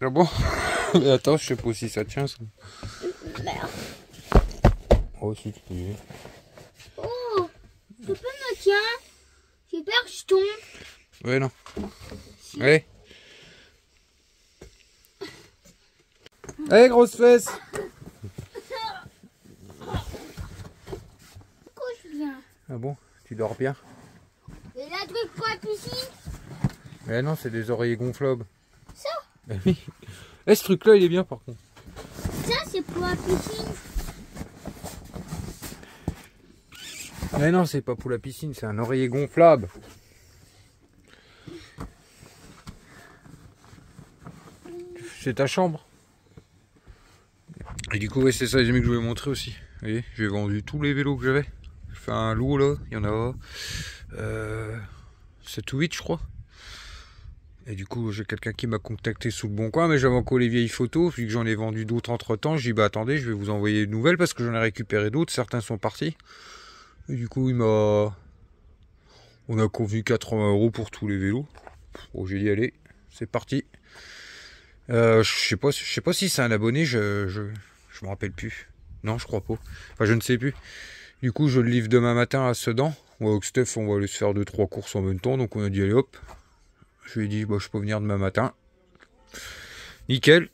Ah bon? Mais attends, je sais pas si ça tient ça. Merde. Oh si tu peux y aller. Oh, tu peux me tiens. J'ai peur que je tombe. Ouais non. Allez. Allez grosse fesse. Pourquoi je viens? Ah bon? Tu dors bien? Et la truc pour la piscine? Mais non, c'est des oreillers gonflables. Ça? Ben oui. Eh, ce truc là il est bien par contre. Ça c'est pour la piscine. Mais non, c'est pas pour la piscine, c'est un oreiller gonflable. C'est ta chambre. Et du coup, ouais, c'est ça les amis que je voulais montrer aussi. Vous voyez, j'ai vendu tous les vélos que j'avais. J'ai fait un lot là, il y en a 7 ou 8 je crois. Et du coup, j'ai quelqu'un qui m'a contacté sous le bon coin, mais j'avais encore les vieilles photos, vu que j'en ai vendu d'autres entre temps. J'ai dit bah attendez, je vais vous envoyer de nouvelles parce que j'en ai récupéré d'autres, certains sont partis. Et du coup, on a convenu 80 € pour tous les vélos. Bon, j'ai dit allez, c'est parti. Je sais pas si c'est un abonné, je me rappelle plus. Non, je crois pas. Enfin, je ne sais plus. Du coup, je le livre demain matin à Sedan. Ouais, avec Steph, on va aller se faire 2-3 courses en même temps. Donc, on a dit allez hop. Je lui ai dit, bah, je peux venir demain matin. Nickel.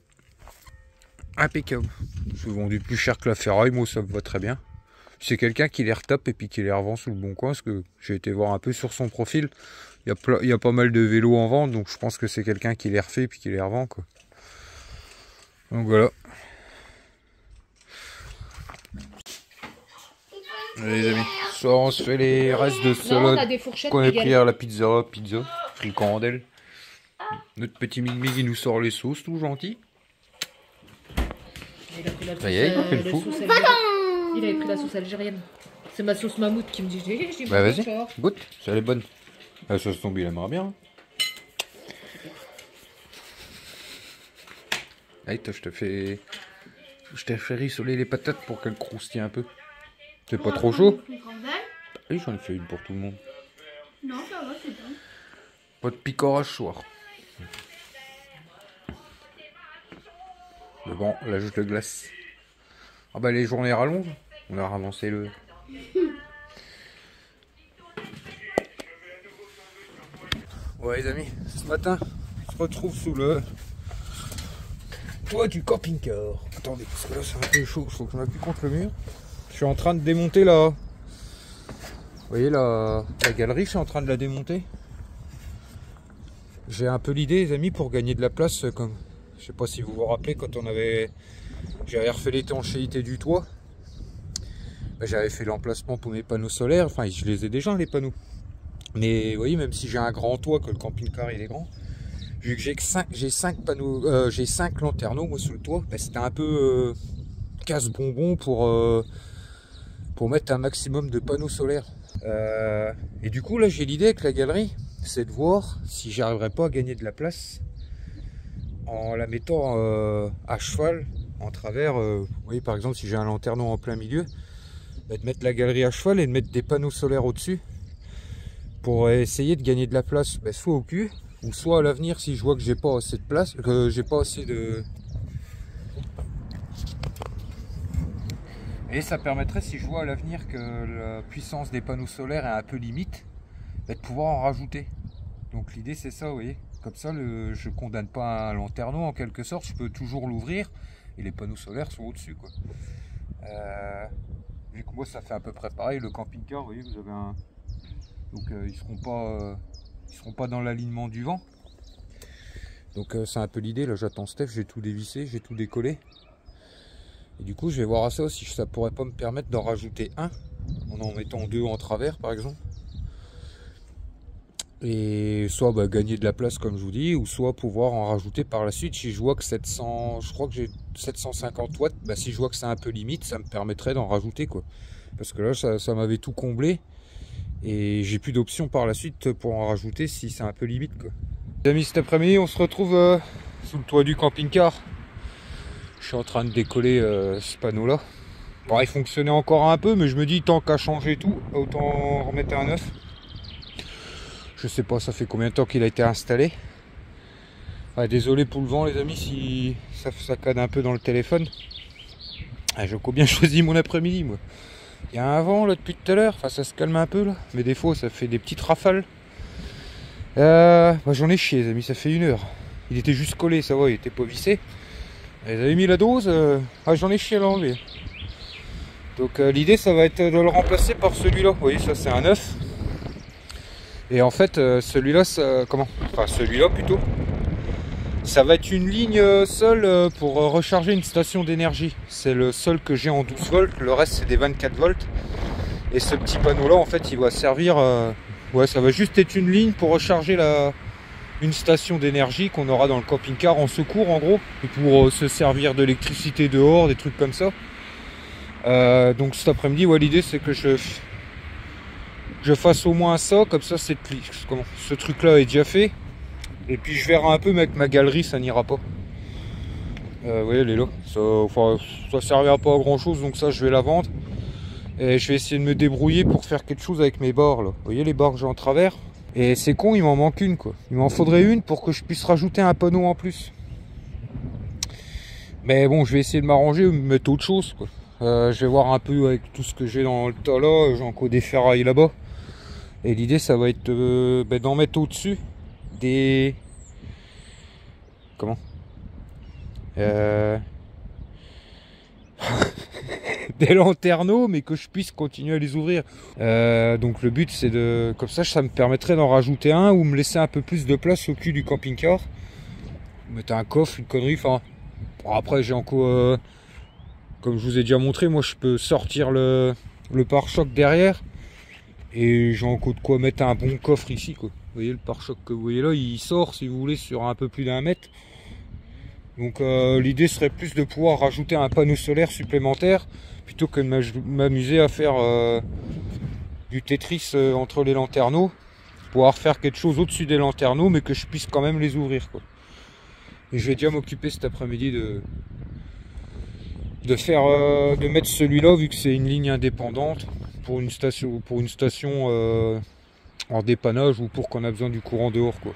Impeccable. C'est vendu plus cher que la ferraille. Moi, ça me va très bien. C'est quelqu'un qui les retape et puis qui les revend sous le bon coin. Parce que j'ai été voir un peu sur son profil. Il y a pas mal de vélos en vente. Donc, je pense que c'est quelqu'un qui les refait et puis qui les revend, quoi. Donc, voilà. Allez, les amis. Ce soir, on se fait les restes de salade qu'on a pris hier, la pizza, fricandelle. Notre petit Mig il nous sort les sauces, tout gentil. Il a pris la sauce, Ça y est, il fait le fou. Il avait pris la sauce algérienne. C'est ma sauce mammouth qui me dit. Bah vas-y, goûte, ça elle est bonne. La sauce tombée, il aimerait bien. Allez, toi, je te fais rissoler les patates pour qu'elles croustillent un peu. C'est pas trop chaud? Oui, j'en ai fait une pour tout le monde. Non, ça va, c'est bon. Pas de picorage soir. Mais bon, là, juste de glace. Ah bah les journées rallongent. On a ravancé le... Ouais les amis, ce matin, on se retrouve sous le toit du camping-car. Attendez, parce que là c'est un peu chaud, il faut qu'on appuie contre le mur. Je suis en train de démonter là. Vous voyez la galerie, je suis en train de la démonter. J'ai un peu l'idée les amis pour gagner de la place, comme je sais pas si vous vous rappelez quand j'avais refait l'étanchéité du toit. J'avais fait l'emplacement pour mes panneaux solaires, enfin je les ai déjà les panneaux. Mais vous voyez, même si j'ai un grand toit, que le camping-car il est grand, vu que j'ai 5 panneaux, j'ai 5 lanterneaux moi sous le toit, bah, c'était un peu casse-bonbon pour mettre un maximum de panneaux solaires. Et du coup là j'ai l'idée avec la galerie, c'est de voir si j'arriverai pas à gagner de la place en la mettant à cheval en travers. Vous voyez par exemple si j'ai un lanterneau en plein milieu, bah, de mettre la galerie à cheval et de mettre des panneaux solaires au-dessus. Pour essayer de gagner de la place, ben, soit au cul, ou soit à l'avenir si je vois que j'ai pas assez de place, que j'ai pas assez de... Et ça permettrait, si je vois à l'avenir que la puissance des panneaux solaires est un peu limite, ben, de pouvoir en rajouter. Donc l'idée c'est ça, vous voyez. Comme ça, je condamne pas un lanterneau en quelque sorte, je peux toujours l'ouvrir et les panneaux solaires sont au-dessus, quoi. Vu que moi ça fait à peu près pareil, le camping-car, vous voyez, vous avez un... Donc ils seront pas dans l'alignement du vent. Donc c'est un peu l'idée. Là j'attends Steph, j'ai tout dévissé, j'ai tout décollé. Et du coup je vais voir à ça si ça pourrait pas me permettre d'en rajouter un en mettant 2 en travers par exemple. Et soit bah, gagner de la place comme je vous dis, ou soit pouvoir en rajouter par la suite. Si je vois que 700, je crois que j'ai 750 watts, bah, si je vois que c'est un peu limite, ça me permettrait d'en rajouter, quoi. Parce que là ça m'avait tout comblé. Et j'ai plus d'options par la suite pour en rajouter si c'est un peu limite, quoi. Les amis, cet après-midi on se retrouve sous le toit du camping-car. Je suis en train de décoller ce panneau là. Bon, il fonctionnait encore un peu, mais je me dis tant qu'à changer tout, autant remettre un neuf. Je sais pas ça fait combien de temps qu'il a été installé. Ah, désolé pour le vent les amis si ça saccade un peu dans le téléphone. Ah, j'ai bien choisi mon après-midi moi. Il y a un vent là depuis tout à l'heure, enfin ça se calme un peu là, mais des fois ça fait des petites rafales. J'en ai chié les amis, ça fait 1 heure. Il était juste collé, ça va, il était pas vissé. Ils avaient mis la dose, j'en ai chié à l'enlever. Donc l'idée ça va être de le remplacer par celui-là. Vous voyez ça c'est un 9. Et en fait celui-là, enfin celui-là plutôt. Ça va être une ligne seule pour recharger une station d'énergie. C'est le seul que j'ai en 12 volts, le reste c'est des 24 volts. Et ce petit panneau là en fait il va servir, ouais ça va juste être une ligne pour recharger une station d'énergie qu'on aura dans le camping-car en secours en gros. Et pour se servir d'électricité dehors, des trucs comme ça. Donc cet après-midi ouais, l'idée c'est que je fasse au moins ça, comme ça ce truc là est déjà fait. Et puis je verrai un peu, mais avec ma galerie, ça n'ira pas. Vous voyez, elle est là. Ça servira pas à grand chose, donc ça, je vais la vendre. Et je vais essayer de me débrouiller pour faire quelque chose avec mes barres, là. Vous voyez les barres que j'ai en travers? Et c'est con, il m'en manque une, quoi. Il m'en faudrait une pour que je puisse rajouter un panneau en plus. Mais bon, je vais essayer de m'arranger ou me mettre autre chose, quoi. Je vais voir un peu avec tout ce que j'ai dans le tas, là. J'ai encore des ferrailles là-bas. Et l'idée, ça va être d'en mettre au-dessus. Des des lanterneaux, mais que je puisse continuer à les ouvrir. Donc le but c'est de, comme ça me permettrait d'en rajouter un ou me laisser un peu plus de place au cul du camping-car, mettre un coffre, une connerie. Enfin bon, après j'ai encore comme je vous ai déjà montré, moi je peux sortir le pare-choc derrière et j'ai encore de quoi mettre un bon coffre ici, quoi. Vous voyez le pare-choc que vous voyez là, il sort si vous voulez sur un peu plus d'1 mètre. Donc l'idée serait plus de pouvoir rajouter un panneau solaire supplémentaire plutôt que de m'amuser à faire du Tetris entre les lanterneaux. Pouvoir faire quelque chose au-dessus des lanterneaux mais que je puisse quand même les ouvrir, quoi. Et je vais déjà m'occuper cet après-midi de mettre celui-là vu que c'est une ligne indépendante pour une station en dépannage ou pour qu'on a besoin du courant dehors, quoi.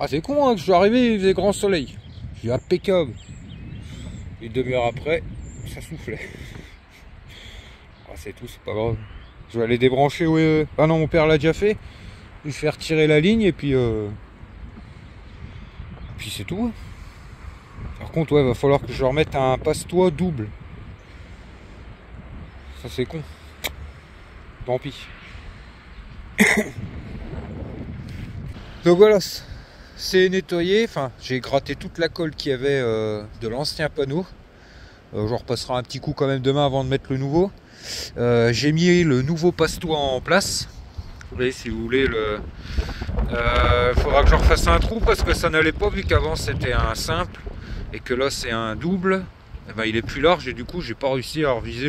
Ah c'est con hein, que je suis arrivé, il faisait grand soleil. Je suis impeccable. Une demi-heure après, ça soufflait. Ah c'est tout, c'est pas grave. Je vais aller débrancher, ouais. Ah non, mon père l'a déjà fait. Je vais faire retirer la ligne et puis c'est tout. Par contre ouais, va falloir que je remette un passe-toit double. Ça c'est con. Tant pis. Donc voilà, c'est nettoyé. Enfin, j'ai gratté toute la colle qu'il y avait de l'ancien panneau. J'en repasserai un petit coup quand même demain avant de mettre le nouveau. J'ai mis le nouveau passe-toit en place. Vous voyez, si vous voulez, faudra que je refasse un trou parce que ça n'allait pas vu qu'avant c'était un simple et que là c'est un double. Eh ben, il est plus large et du coup j'ai pas réussi à reviser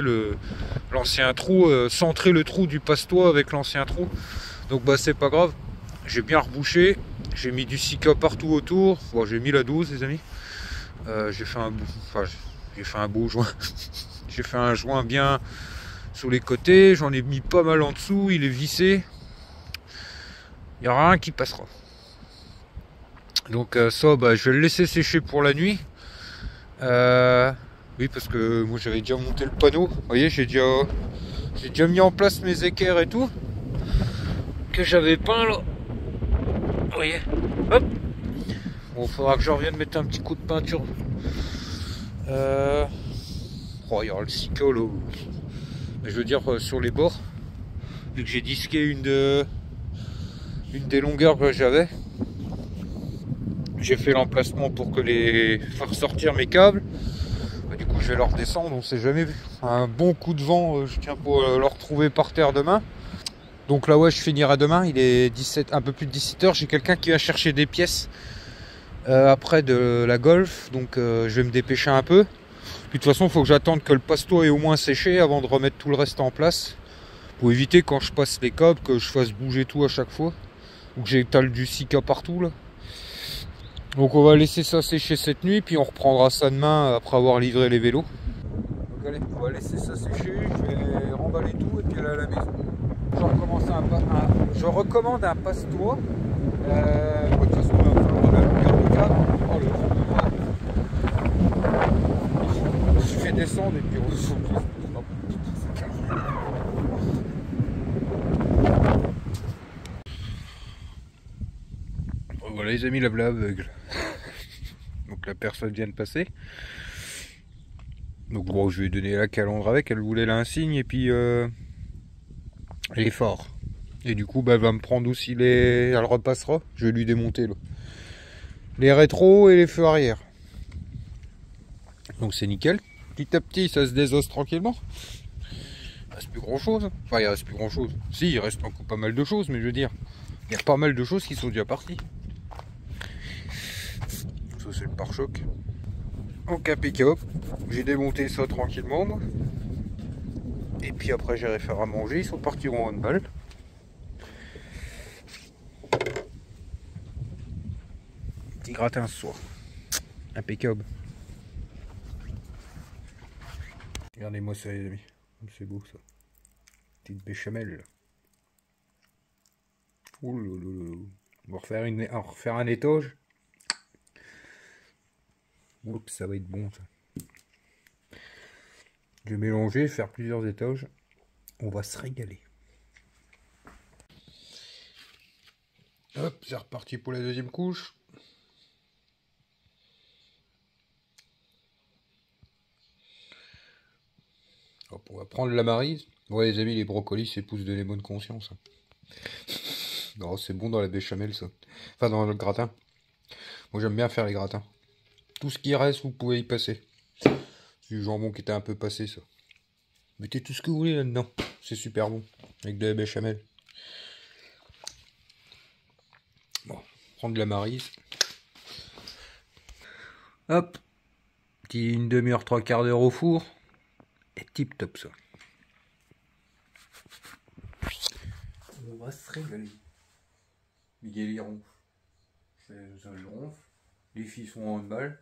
l'ancien trou, centrer le trou du passe-toit avec l'ancien trou. Donc bah c'est pas grave, j'ai bien rebouché, j'ai mis du Sika partout autour. Bon, j'ai mis la 12 les amis. J'ai fait un beau joint. J'ai fait un joint bien sur les côtés, j'en ai mis pas mal en dessous, il est vissé. Il n'y aura rien qui passera. Donc ça bah, je vais le laisser sécher pour la nuit. Oui parce que moi j'avais déjà monté le panneau. Vous voyez, j'ai déjà mis en place mes équerres et tout que j'avais peint là. Vous voyez, hop. Bon, faudra que je revienne mettre un petit coup de peinture. Oh, il y aura le Sika là. Je veux dire sur les bords. Vu que j'ai disqué une des longueurs que j'avais. J'ai fait l'emplacement pour faire sortir mes câbles. Du coup je vais leur descendre, on sait jamais. Un bon coup de vent, je tiens pour le retrouver par terre demain. Donc là ouais, je finirai demain, il est un peu plus de 17 h. J'ai quelqu'un qui va chercher des pièces après de la Golf, donc je vais me dépêcher un peu. Puis de toute façon il faut que j'attende que le passe-toit ait au moins séché avant de remettre tout le reste en place. Pour éviter quand je passe les câbles que je fasse bouger tout à chaque fois. Ou que j'étale du Sika partout là. Donc on va laisser ça sécher cette nuit, puis on reprendra ça demain après avoir livré les vélos. Donc allez, on va laisser ça sécher, je vais remballer tout et puis aller à la maison. Je recommande un passe-toit. De toute façon, Voilà les amis, la blé aveugle. Donc la personne vient de passer. Donc bon, je lui ai donné la calandre avec, elle voulait l'insigne et puis les phares. Et du coup, bah, elle va me prendre aussi les... Elle repassera, je vais lui démonter là. Les rétros et les feux arrière. Donc c'est nickel. Petit à petit, ça se désosse tranquillement. Il reste plus grand chose. Enfin, il reste plus grand chose. Si, il reste encore pas mal de choses, mais je veux dire, il y a pas mal de choses qui sont déjà parties. Ça, c'est le pare-choc. Donc impeccable. J'ai démonté ça tranquillement, moi. Et puis après, j'irai faire à manger. Ils sont partis en handball. Petit gratin ce soir. Impeccable. Regardez-moi ça, les amis. C'est beau ça. Petite béchamel. Ouh là là là. On va refaire un étage. Oups, ça va être bon ça. Je vais mélanger, faire plusieurs étages. On va se régaler. Hop, c'est reparti pour la deuxième couche. Hop, on va prendre la maryse. Ouais les amis, les brocolis c'est pousse de bonne conscience. Non, c'est bon dans la béchamel ça. Enfin dans le gratin. Moi j'aime bien faire les gratins. Tout ce qui reste, vous pouvez y passer. C'est du jambon qui était un peu passé ça. Mettez tout ce que vous voulez là-dedans. C'est super bon. Avec de la béchamel. Bon, prendre de la maryse. Hop. Une demi-heure, 3/4 d'heure au four. Et tip top ça. On va se régaler. Miguel il ronfle. Ça je ronfle. Les filles sont en handball.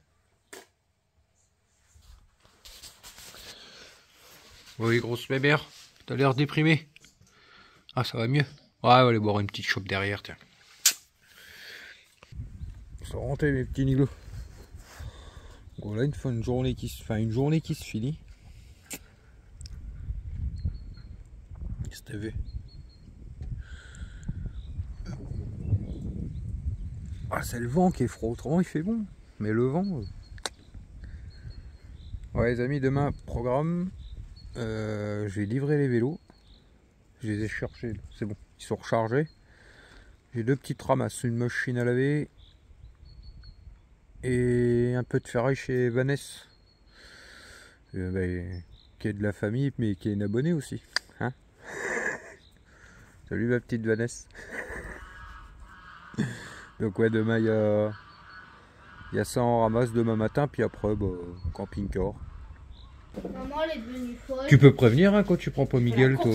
Oui, grosse bébère. T'as l'air déprimé. Ah, ça va mieux. Ouais, on va aller boire une petite chope derrière, tiens. Ça rentre mes petits niglos. Voilà une journée qui se finit. Qu'est-ce que t'as vu? Ah, c'est le vent qui est froid, autrement il fait bon. Mais le vent... Ouais les amis, demain, programme. Je vais livrer les vélos. Je les ai cherchés, c'est bon, ils sont rechargés. J'ai deux petites ramasses, une machine à laver et un peu de ferraille chez Vanessa. Qui est de la famille mais qui est une abonnée aussi. Hein. Salut ma petite Vanessa. Donc ouais, demain il y a ça en ramasse demain matin, puis après camping-car. Maman, elle est devenue folle. Tu peux prévenir hein, quand tu prends pas Miguel, toi.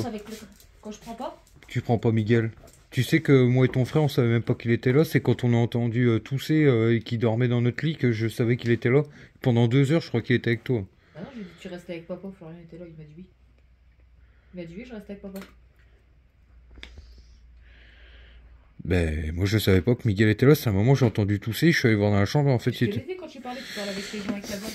Quand je prends pas. Tu prends pas Miguel. Tu sais que moi et ton frère, on savait même pas qu'il était là. C'est quand on a entendu tousser et qu'il dormait dans notre lit que je savais qu'il était là. Pendant 2 heures, je crois qu'il était avec toi. Ah non, j'ai dit tu restais avec papa. Florian était là, il m'a dit oui. Il m'a dit oui, je restais avec papa. Ben, moi je savais pas que Miguel était là. C'est un moment j'ai entendu tousser. Je suis allé voir dans la chambre. En fait, Je t'ai dit quand tu parlais avec les gens avec la bonne.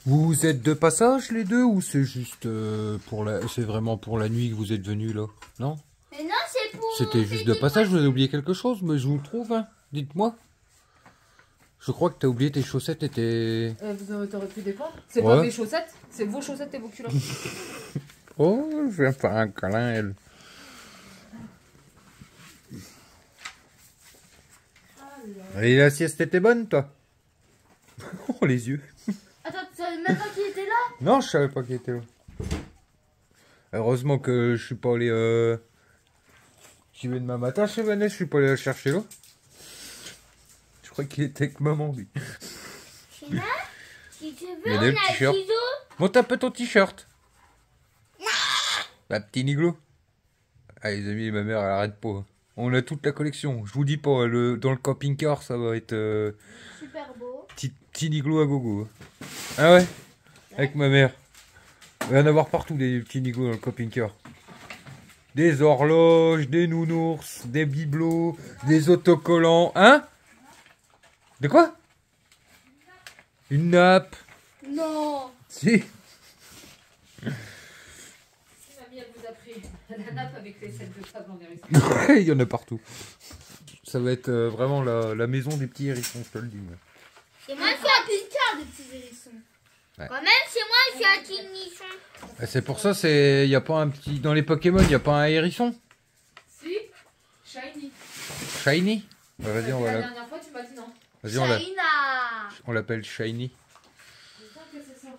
Vous êtes de passage les deux ou c'est juste c'est vraiment pour la nuit que vous êtes venus là? Non? Mais non, c'est pour... C'était juste de passage, vous avez oublié quelque chose, mais je vous le trouve, hein. Dites-moi. Je crois que t'as oublié tes chaussettes et tes... Vous t'aurez pu défendre. C'est pas mes chaussettes, c'est vos chaussettes et vos culottes. Oh, je vais faire un câlin, elle. Et la sieste était bonne, toi? Oh, les yeux. Attends, tu savais même pas qu'il était là? Non, je savais pas qu'il était là. Heureusement que je suis pas allé... J'y vais demain matin chez Vanessa, je suis pas allé la chercher là. Je crois qu'il était avec maman, lui. China, si tu veux, Il y a on des a le t-shirts. ciseau. Monte un peu ton t-shirt. La petit niglo. Ah les amis, ma mère elle arrête pas. On a toute la collection. Je vous dis pas, dans le camping-car ça va être Super beau. petit niglo à gogo. Ah ouais. Avec ma mère. Il va y en avoir partout des petits niglos dans le camping-car. Des horloges, des nounours, des bibelots, des autocollants. Hein? De quoi? Une nappe. Non. Si. Mamie, elle vous a pris la nappe avec les selles de sable en hérissant. Il y en a partout. Ça va être vraiment la maison des petits hérissons, je te le dis. Et moi, je suis un putain de petits hérissons. Ouais. Quand même, chez moi, je suis un petit nichon. C'est pour ça, y a pas un petit... Dans les Pokémon, il n'y a pas un hérisson? Si, Shiny. Shiny? Bah, vas-y, on va La la... dernière fois, tu m'as dit non. Vas-y, Shaina. on l'appelle Shiny. J'espère que c'est ça.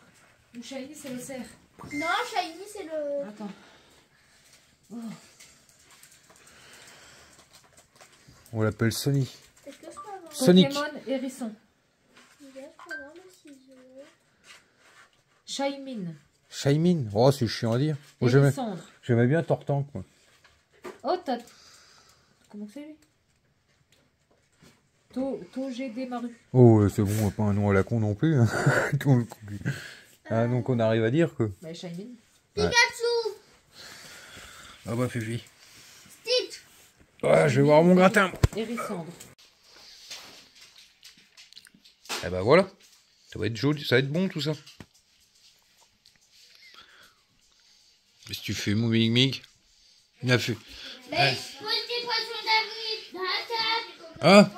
Ou Shiny, c'est le cerf. Non, Shiny, c'est le... Attends. Oh. On l'appelle Sony. Est-ce que je peux avoir Sonic. Pokémon hérisson. je peux avoir le ciseau? Shaymin. Shaymin. Oh, c'est chiant à dire. Moi, j'aimais bien Tortank, quoi. Oh, t'as... Comment c'est lui? Togédé Maru. Oh, c'est bon, pas un nom à la con non plus. Hein. Ah, donc on arrive à dire que... Bah, Shaymin. Pikachu. Ah bah, Fifi. Stitch. Ouais, je vais voir mon gratin. Hérissandre. Eh bah voilà. Ça va être joli, ça va être bon tout ça. Qu'est-ce que tu fais, mon Mig Mig? Il a fait. Mais je pose des poissons d'avril dans la table. Ah,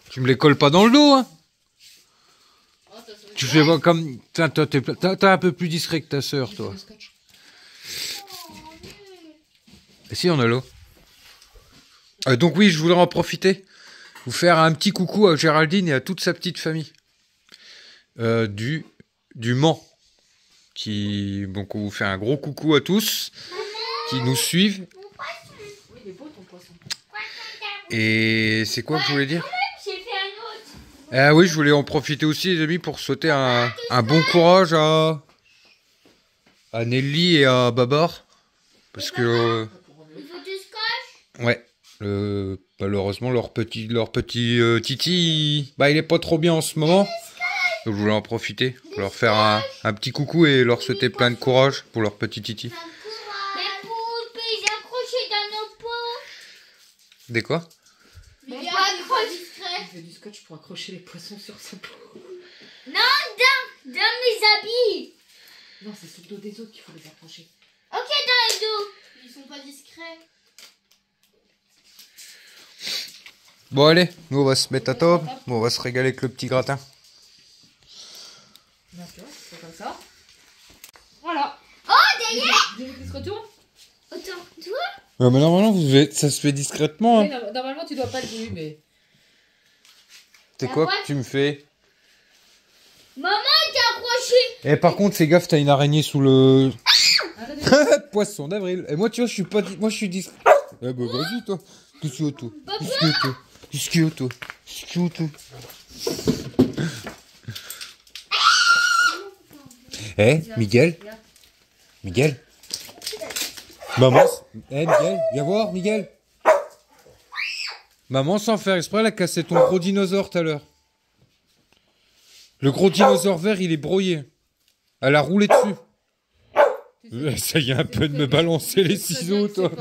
tu me les colles pas dans le dos, hein? Tu fais pas comme... T'es un peu plus discret que ta sœur, toi. Et si, on a l'eau. Donc oui, je voulais en profiter. Vous faire un petit coucou à Géraldine et à toute sa petite famille. Du Mans. Donc on vous fait un gros coucou à tous. Qui nous suivent. Oui, il est beau ton poisson. Et c'est quoi que je voulais dire? J'ai fait un autre. Ah oui, je voulais en profiter aussi, les amis, pour souhaiter un bon courage à Nelly et à Babar. Parce que... Il faut du scotch. ouais. Malheureusement, leur petit Titi, il est pas trop bien en ce moment. Donc je voulais en profiter pour leur faire un petit coucou et leur souhaiter plein de courage pour leur petit Titi. Les poulpes, ils accrochés dans nos pots. Des quoi? Mais il y a pas discret. Il veut du scotch pour accrocher les poissons sur sa peau. Non, dans mes habits. Non, c'est sur le dos des autres qu'il faut les accrocher. Ok, dans les dos. Ils sont pas discrets. Bon allez, nous on va se mettre à table. Bon, on va se régaler avec le petit gratin. Bien sûr, c'est comme ça. Voilà. Oh, derrière. Des qui se retournent. Attends, toi? Ouais, mais normalement, ça se fait discrètement. Hein. Oui, normalement, tu dois pas le dire, mais... C'est quoi que tu me fais? Maman, il t'a accroché. Eh, par contre, fais gaffe, t'as une araignée sous le... Arrête de... Poisson d'avril. Et moi, tu vois, je suis pas... Moi, je suis discret. Eh bah, vas-y, toi. Qu'est-ce qu'il y a, toi? Qu'est-ce qu'il y a, toi? Qu'est-ce qu'il y a, toi? Qu'est-ce qu'il y a, toi? Eh, Miguel? Miguel? Maman? Eh, Miguel? Viens voir, Miguel? Maman, sans faire exprès, elle a cassé ton gros dinosaure tout à l'heure. Le gros dinosaure vert, il est broyé. Elle a roulé dessus. Essaye un peu de me balancer les ciseaux, toi.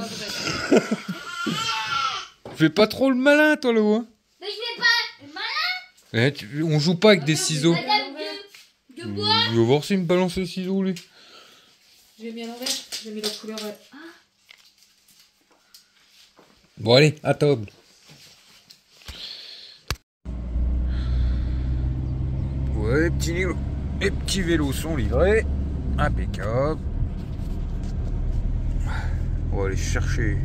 Fais pas trop le malin, toi, là-haut. Hein. Mais je vais pas. Malin. On joue pas avec des ciseaux. Madame de bois. Je vais voir s'il me balance les ciseaux, lui. J'ai mis à l'envers. J'ai mis la couleur... Bon, allez, à table. Ouais, les petits vélos sont livrés. Impeccable. On va aller chercher.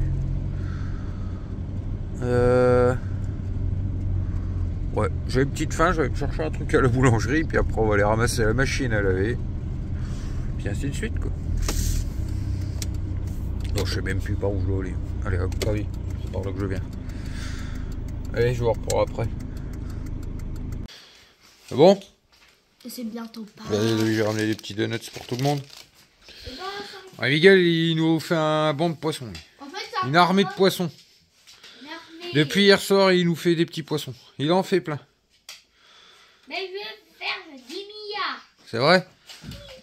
Ouais, j'ai une petite faim, je vais me chercher un truc à la boulangerie, puis après on va aller ramasser la machine à laver. Puis ainsi de suite, quoi. Non, je sais même plus par où je dois aller. Allez, hop, oui, c'est par là que je viens. Allez, je vous reprends après. C'est bon? C'est bientôt pas. J'ai ramené des petits donuts pour tout le monde. Ouais, Miguel, il nous fait un banc de poissons. En fait, ça Une armée de poissons. Depuis hier soir, il nous fait des petits poissons. Il en fait plein. Mais je vais faire 10 milliards. C'est vrai?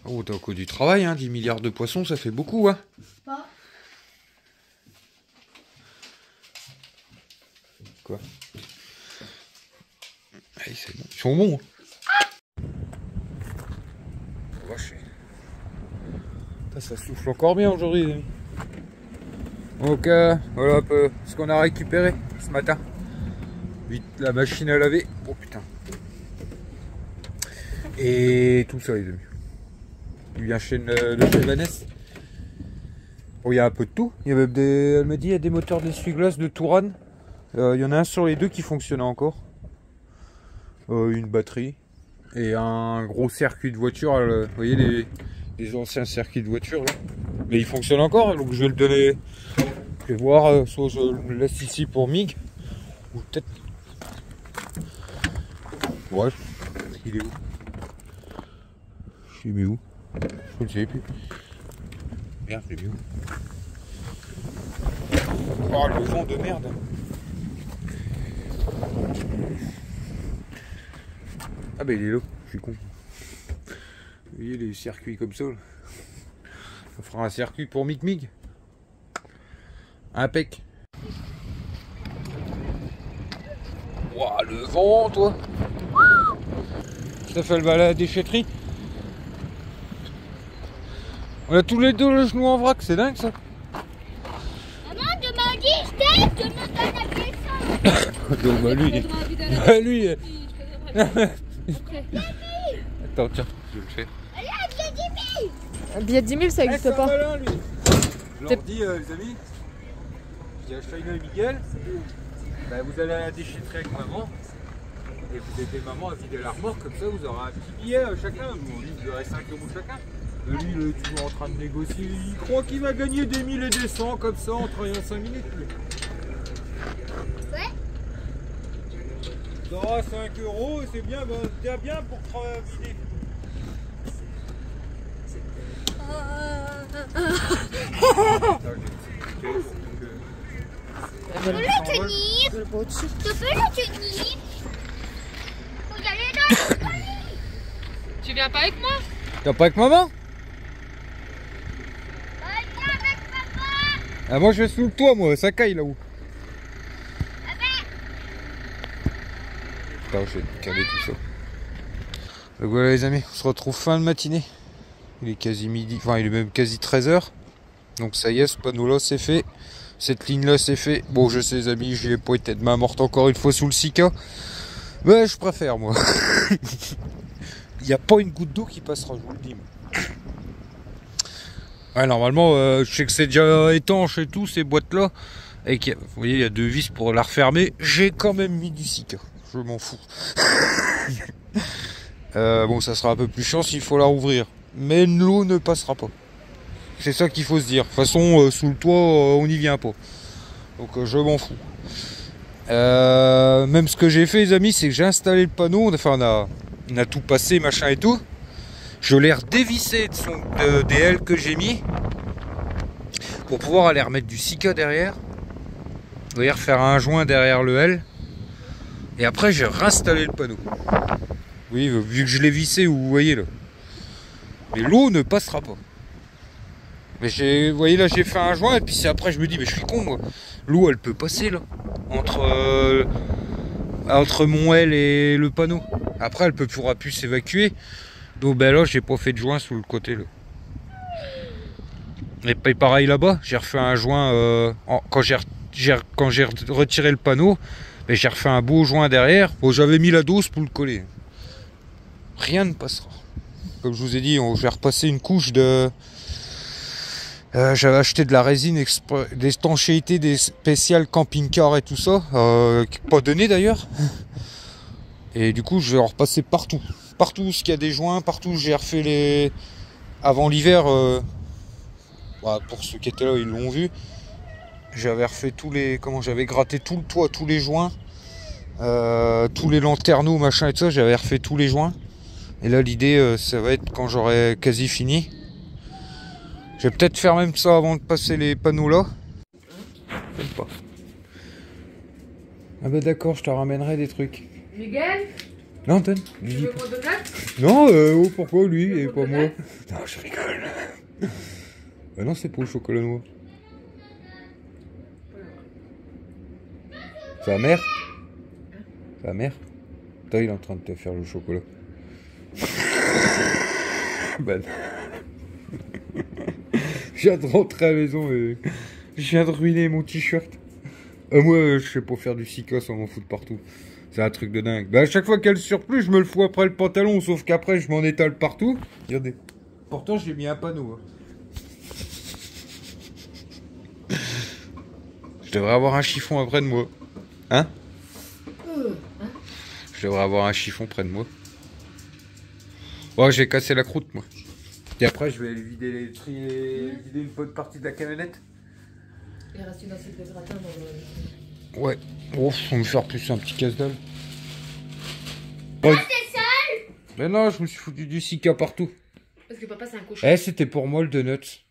Oh, t'as encore du travail, hein. 10 milliards de poissons, ça fait beaucoup, hein. Pas. Quoi? Allez, c'est bon. Ils sont bons. Hein. Vache. Ça souffle encore bien aujourd'hui, les amis. Donc, voilà un peu ce qu'on a récupéré ce matin. Vite, la machine à laver. Oh putain. Et tout ça les amis. Il vient de chez Vanessa. Bon, il y a un peu de tout. Il y a même des, elle m'a dit il y a des moteurs d'essuie-glace de Touran. Il y en a un sur les deux qui fonctionne encore. Une batterie. Et un gros circuit de voiture. Vous voyez les anciens circuits de voiture là. Mais il fonctionne encore, donc je vais le donner. Je vais voir, soit je le laisse ici pour Mig. Ou peut-être. Ouais, il est où? Je l'ai mis où? Je ne sais plus. Merde, je l'ai mis où? Oh, le vent de merde! Ah, bah il est là, je suis con. Vous voyez les circuits comme ça là. On fera un circuit pour Mig. Impec. Ouah, le vent, toi! Ça fait le balai à la déchetterie. On a tous les deux le genou en vrac, c'est dingue ça. Maman, tu m'as dit, je me donne la question. Donc, lui. Attends, tiens, je vais le faire. Un billet de 10 000, ça n'existe pas. Malin, lui. Je leur dis, les amis, je dis à Shaina et Miguel, bah, vous allez à la déchetterie avec maman. Et vous aidez maman à vider la remorque, comme ça vous aurez un petit billet chacun. Vous aurez 5 euros chacun. Lui, il est toujours en train de négocier. Il croit qu'il va gagner des 1000 et des 100 comme ça en travaillant 5 minutes. Lui. Ouais. Tu auras 5 euros, c'est bien, bah, t'es bien pour vider. Je peux le tenir. Je peux le tenir. Faut y aller dans l'escalier. Tu viens pas avec moi? Tu viens pas avec maman? Viens avec papa. Ah, moi je vais sous le toit, moi, ça caille là-haut. Attends, je vais caler tout ça. Donc voilà les amis, on se retrouve fin de matinée. Il est quasi midi, enfin il est même quasi 13 h. Donc ça y est, ce panneau là c'est fait. Cette ligne là c'est fait. Bon, je sais les amis, j'y ai pas été de main morte encore une fois sous le Sika. Mais je préfère moi. Il n'y a pas une goutte d'eau qui passera, je vous le dis. Ouais, normalement, je sais que c'est déjà étanche et tout, ces boîtes là. Et vous voyez, il y a 2 vis pour la refermer. J'ai quand même mis du Sika. Je m'en fous. Bon, ça sera un peu plus chiant s'il faut la rouvrir. Mais l'eau ne passera pas. C'est ça qu'il faut se dire. De toute façon, sous le toit, on n'y vient pas. Donc je m'en fous. Même ce que j'ai fait les amis, c'est que j'ai installé le panneau. Enfin on a tout passé, machin et tout. Je l'ai redévissé des ailes que j'ai mis. Pour pouvoir aller remettre du Sika derrière. Vous voyez, refaire un joint derrière le L. Et après j'ai réinstallé le panneau. Oui, vu que je l'ai vissé, vous voyez là. Mais l'eau ne passera pas. Mais vous voyez là, j'ai fait un joint et puis c'est après je me dis mais je suis con moi. L'eau elle peut passer là entre mon L et le panneau. Après elle pourra plus s'évacuer. Donc ben là j'ai pas fait de joint sous le côté là. Et pareil là-bas, j'ai refait un joint quand j'ai retiré le panneau, ben, j'ai refait un beau joint derrière. Bon, j'avais mis la dose pour le coller. Rien ne passera. Comme je vous ai dit, je vais repasser une couche de... j'avais acheté de la résine d'étanchéité des spéciales camping-car et tout ça. Pas donné d'ailleurs. Et du coup, je vais en repasser partout. Partout où il y a des joints, partout où j'ai refait les... Avant l'hiver, bah, pour ceux qui étaient là, ils l'ont vu. J'avais refait tous les... J'avais gratté tout le toit, tous les joints. Tous les lanterneaux, machin et tout ça. J'avais refait tous les joints. Et là l'idée ça va être quand j'aurai quasi fini. Je vais peut-être faire même ça avant de passer les panneaux là. Même pas. Ah bah d'accord, je te ramènerai des trucs. Miguel, Non Anton, tu veux mon donut? non, oh, pourquoi lui et pas moi? Non, je rigole. Bah non, c'est pour le chocolat noir. C'est la mère? C'est la mère? Toi, il est en train de te faire le chocolat. Bah je viens de rentrer à la maison et je viens de ruiner mon t-shirt. Moi, je sais pas faire du sika sans m'en foutre partout. C'est un truc de dingue. Bah, à chaque fois qu'il y a le surplus, je me le fous après le pantalon, sauf qu'après, je m'en étale partout. Regardez. Pourtant, j'ai mis un panneau. Hein. Je devrais avoir un chiffon après de moi. Hein? Je devrais avoir un chiffon près de moi. Oh, j'ai cassé la croûte, moi. Et après, je vais aller vider une bonne partie de la camionnette. Il reste une assiette de gratin dans le... Ouais. Oh, on va me faire plus un petit casse-dalle. Ah, c'est sale! Mais non, je me suis foutu du sika partout. Parce que papa, c'est un cochon. Eh, c'était pour moi le donut.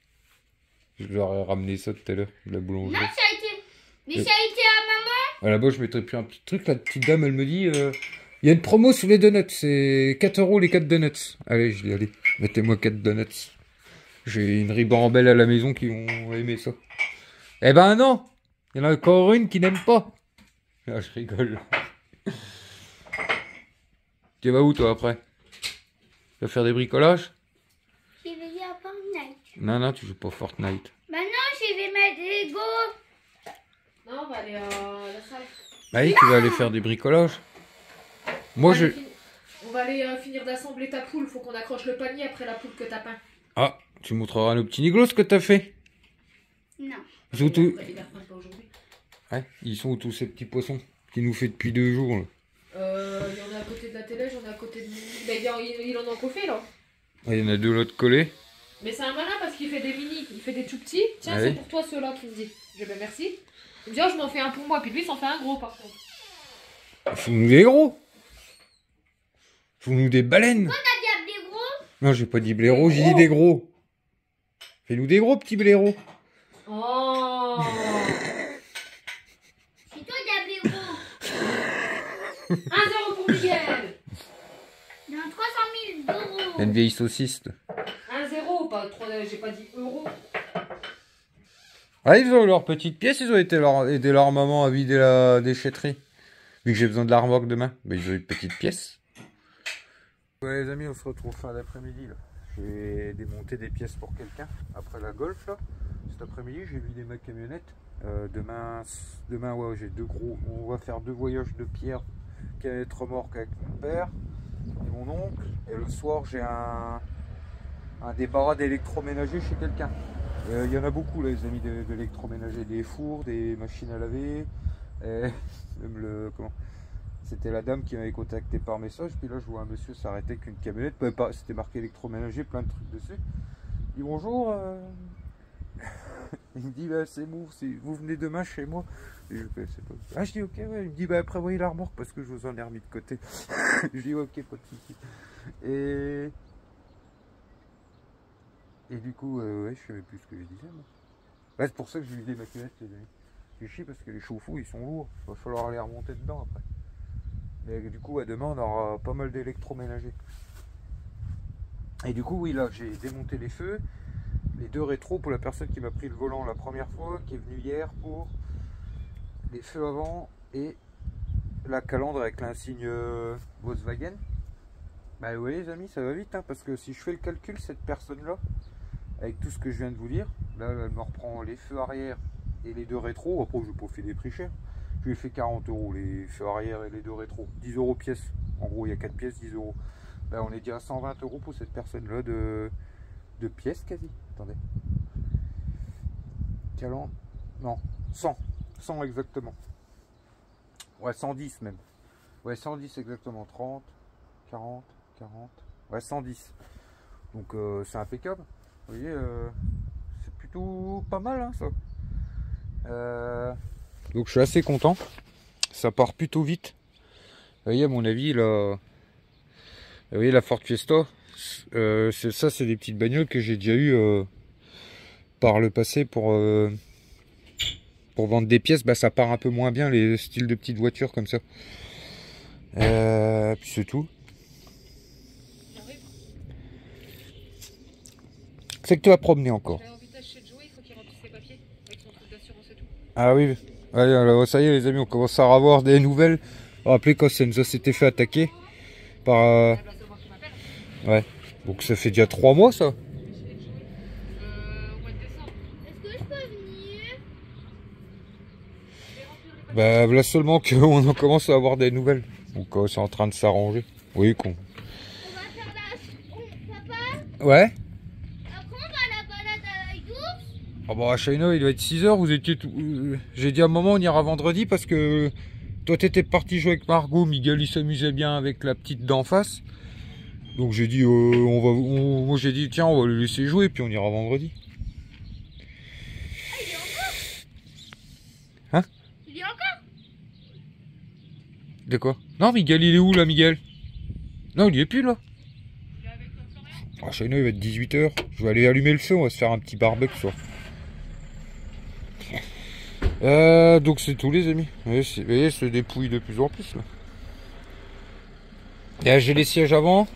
Je leur ai ramené ça tout à l'heure, de la boulangerie. Non, ça a été... Mais ça a été à maman? Là-bas, je mettrais plus un petit truc. La petite dame, elle me dit... il y a une promo sous les donuts, c'est 4 € les 4 donuts. Allez, je dis, allez, mettez-moi 4 donuts. J'ai une ribambelle à la maison qui vont aimer ça. Eh ben non, il y en a encore une qui n'aime pas. Ah, je rigole. Tu vas où toi après? Tu vas faire des bricolages? Je vais aller à Fortnite. Non, non, tu joues pas Fortnite. Maintenant, je vais mettre des Lego. Non, on va aller à la salle. Allez, tu vas aller faire des bricolages. Moi, je... On va aller finir d'assembler ta poule. Faut qu'on accroche le panier après la poule que t'as peint. Ah, tu montreras à nos petits niglos ce que t'as fait. Non. Ils sont tous... Il la repeint pas aujourd'hui. Ouais, ils sont où tous ces petits poissons qui nous fait depuis 2 jours là. Il y en a à côté de la télé, j'en ai à côté de... il en a encore fait là. Ah, il y en a 2 l'autre collés. Mais c'est un malin parce qu'il fait des mini, il fait des tout petits. Tiens, Allez. c'est pour toi ceux-là qui me dit. Je vais merci. Il me dit, oh, je m'en fais un pour moi. Puis lui, il s'en fait un gros par contre. Fous-nous des gros. Fous-nous des baleines. T'as dit des gros? Non, j'ai pas dit blaireau, j'ai dit des gros. Fais-nous des gros petits blaireaux. Oh. C'est toi qui as des gros. 1 € pour Miguel. Dans 300 000 euros. Une vieille saucisse. 1 0, pas 3, j'ai pas dit euros. Ah, ils ont leurs petites pièces, ils ont été aider leur maman à vider la déchetterie. Vu que j'ai besoin de la remorque demain, bah, ils ont une petite pièce. Ouais les amis, on se retrouve fin d'après-midi là. J'ai démonté des pièces pour quelqu'un après la golf là. Cet après-midi, j'ai vidé ma camionnette. Demain ouais, j'ai 2 gros. On va faire 2 voyages de pierre, camionnette remorque avec mon père et mon oncle. Et le soir, j'ai un débarras d'électroménager chez quelqu'un. Il y en a beaucoup là, les amis, d'électroménager, des fours, des machines à laver, et même le comment. C'était la dame qui m'avait contacté par message, puis là je vois un monsieur s'arrêter avec une camionnette, c'était marqué électroménager, plein de trucs dessus. Il dit bonjour, il me dit bah, c'est vous venez demain chez moi. Et je sais pas. Ah je dis ok ouais, il me dit bah prévoyez la remorque parce que je vous en ai remis de côté. Je dis ok pas de soucis. Et du coup ouais je savais plus ce que je disais moi. Là, c'est pour ça que j'ai vidé ma camionnette les amis. Je chie parce que les chauffe-eau ils sont lourds, il va falloir les remonter dedans après. Mais du coup, à demain, on aura pas mal d'électroménager. Et du coup, oui, là, j'ai démonté les feux, les 2 rétros pour la personne qui m'a pris le volant la première fois, qui est venue hier pour les feux avant et la calandre avec l'insigne Volkswagen. Bah, vous voyez, les amis, ça va vite, hein, parce que si je fais le calcul, cette personne-là, avec tout ce que je viens de vous dire, là, elle me reprend les feux arrière et les 2 rétros. Après, je n'ai pas fait des prix chers. Je lui ai fait 40 € les feux arrière et les 2 rétros. 10 € pièce. En gros, il y a 4 pièces, 10 €. Là, on est déjà à 120 € pour cette personne-là de pièces quasi. Attendez. Calandre. Non, 100. 100 exactement. Ouais, 110 même. Ouais, 110 exactement. 30, 40, 40. Ouais, 110. Donc, c'est impeccable. Vous voyez, c'est plutôt pas mal, hein, ça. Donc je suis assez content, ça part plutôt vite. Vous voyez à mon avis là, vous voyez la Ford Fiesta, ça c'est des petites bagnoles que j'ai déjà eu par le passé pour vendre des pièces. Bah ça part un peu moins bien les styles de petites voitures comme ça. Puis c'est tout. C'est que tu vas promener encore. Ah oui. Allez, alors ça y est les amis, on commence à avoir des nouvelles. Rappelez quand ça nous s'était fait attaquer par... Ouais, donc ça fait déjà 3 mois ça. Est-ce que je peux venir? Bah là seulement qu'on en commence à avoir des nouvelles. Donc c'est en train de s'arranger. Oui, con. On va faire Papa, Ouais. après on va à la balade avec l'ours. Ah bah à China, il doit être 6h, vous étiez j'ai dit à un moment on ira vendredi parce que toi t'étais parti jouer avec Margot, Miguel il s'amusait bien avec la petite d'en face. Donc j'ai dit moi j'ai dit tiens on va le laisser jouer puis on ira vendredi. Hein? Il y a encore? De quoi? Non Miguel il est où là Miguel? Non il y est plus là. Ah China il va être 18h. Je vais aller allumer le feu, on va se faire un petit barbecue ce soir. Donc c'est tout les amis. Vous voyez, se dépouille de plus en plus là. Et j'ai les sièges avant.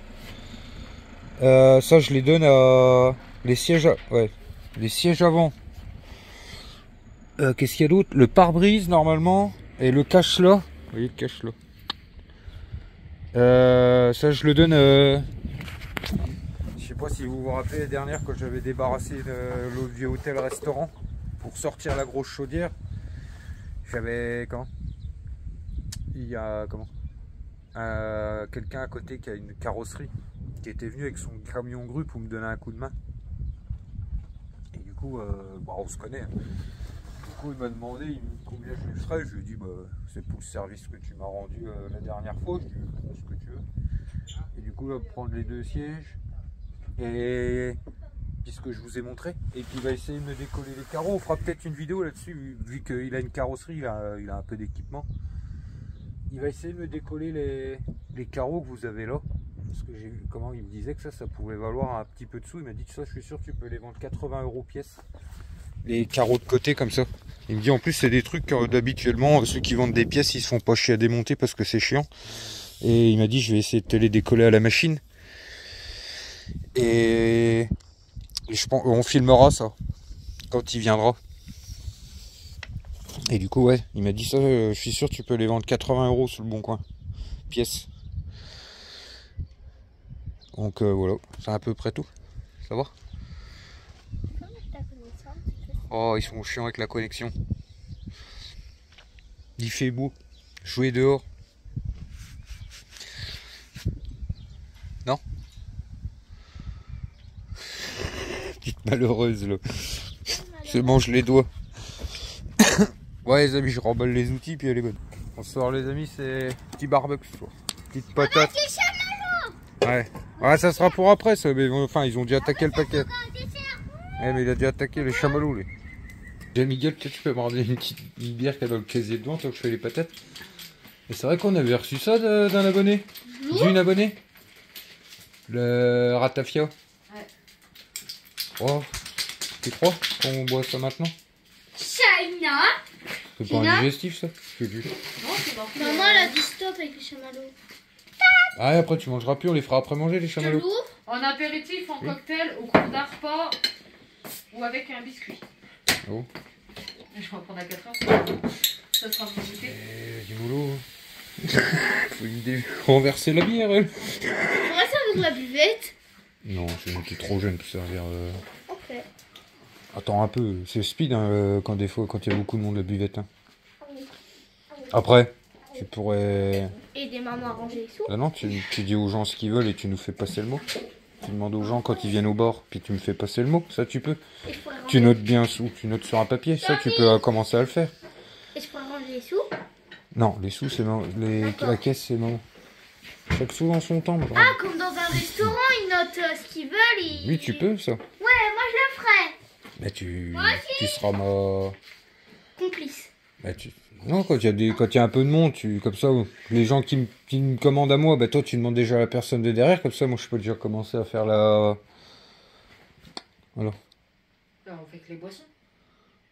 Ça je les donne à... Les sièges ouais. Les sièges avant. Qu'est-ce qu'il y a d'autre? Le pare-brise normalement. Et le cache-là. Vous voyez le cache-là. Ça je le donne... Je sais pas si vous vous rappelez la dernière quand j'avais débarrassé le vieux hôtel-restaurant. Pour sortir la grosse chaudière. J'avais... Comment? Il y a... Comment? Quelqu'un à côté qui a une carrosserie. Qui était venu avec son camion grue pour me donner un coup de main. Et du coup, on se connaît. Hein. Du coup, il m'a demandé combien je lui ferais. Je lui ai dit, c'est pour le service que tu m'as rendu la dernière fois. Je lui ai dit, prends ce que tu veux. Et du coup, il va prendre les 2 sièges. Et puisque je vous ai montré. Et puis, il va essayer de me décoller les carreaux. On fera peut-être une vidéo là-dessus, vu qu'il a une carrosserie, il a un peu d'équipement. Il va essayer de me décoller les carreaux que vous avez là. Parce que j'ai vu comment il me disait que ça pouvait valoir un petit peu de sous. Il m'a dit ça, je suis sûr que tu peux les vendre 80 € pièce. Les carreaux de côté comme ça. Il me dit en plus c'est des trucs d'habituellement ceux qui vendent des pièces ils se font pas chier à démonter parce que c'est chiant. Et il m'a dit je vais essayer de te les décoller à la machine. Et je pense on filmera ça quand il viendra. Et du coup ouais, il m'a dit ça, je suis sûr que tu peux les vendre 80 € sur le bon coin. Pièce. Donc voilà, c'est à peu près tout. Ça va? Oh, ils sont chiants avec la connexion. Il fait beau. Jouer dehors. Non? Petite malheureuse là. Se mange les doigts. Ouais les amis, je remballe les outils puis elle est bonne. Bonsoir les amis, c'est petit barbecue. Petite patate. Ouais. Ouais, ça sera pour après ça, mais enfin ils ont déjà attaqué le paquet. Ouais, mais il a déjà attaqué les chamallows les. Déjà Miguel, peut-être tu peux me ramener une bière qu'il y a dans le casier devant tant que je fais les patates. Et c'est vrai qu'on avait reçu ça d'un abonné. D'une abonnée. Le ratafia. Ouais. Oh, tu crois qu'on boit ça maintenant? China. C'est pas indigestif ça? Je sais plus. Non, c'est marqué. Maman elle a dit stop avec les chamallows. Ah et après tu mangeras plus, on les fera après manger les chamallows. En apéritif, en cocktail, au cours d'un repas ou avec un biscuit. Oh. Je vais en prendre à 4 heures. Ça sera mon goûter. Du boulot. Faut renverser la bière elle. On reste avec la buvette. Non, j'étais trop jeune pour servir. Ok. Attends un peu, c'est speed hein, quand des fois quand il y a beaucoup de monde à buvette. Hein. Après, tu pourrais. Aider maman à ranger les sous. Là non, tu dis aux gens ce qu'ils veulent et tu nous fais passer le mot. Tu demandes aux gens quand ils viennent au bord, puis tu me fais passer le mot. Ça tu peux. Tu notes bien sous, tu notes sur un papier. Ça tu peux commencer à le faire. Et je pourrais ranger les sous? Non, les sous c'est la caisse c'est non. Chaque sou en son temps. Ah, comme dans un restaurant, ils notent ce qu'ils veulent. Oui, tu peux ça. Ouais, moi je le ferai. Mais tu seras ma. Complice. Bah, non, quand il y a un peu de monde, comme ça, les gens qui me commandent à moi, bah toi tu demandes déjà à la personne de derrière, comme ça moi je peux déjà commencer à faire la. Voilà. Là, on fait que les boissons.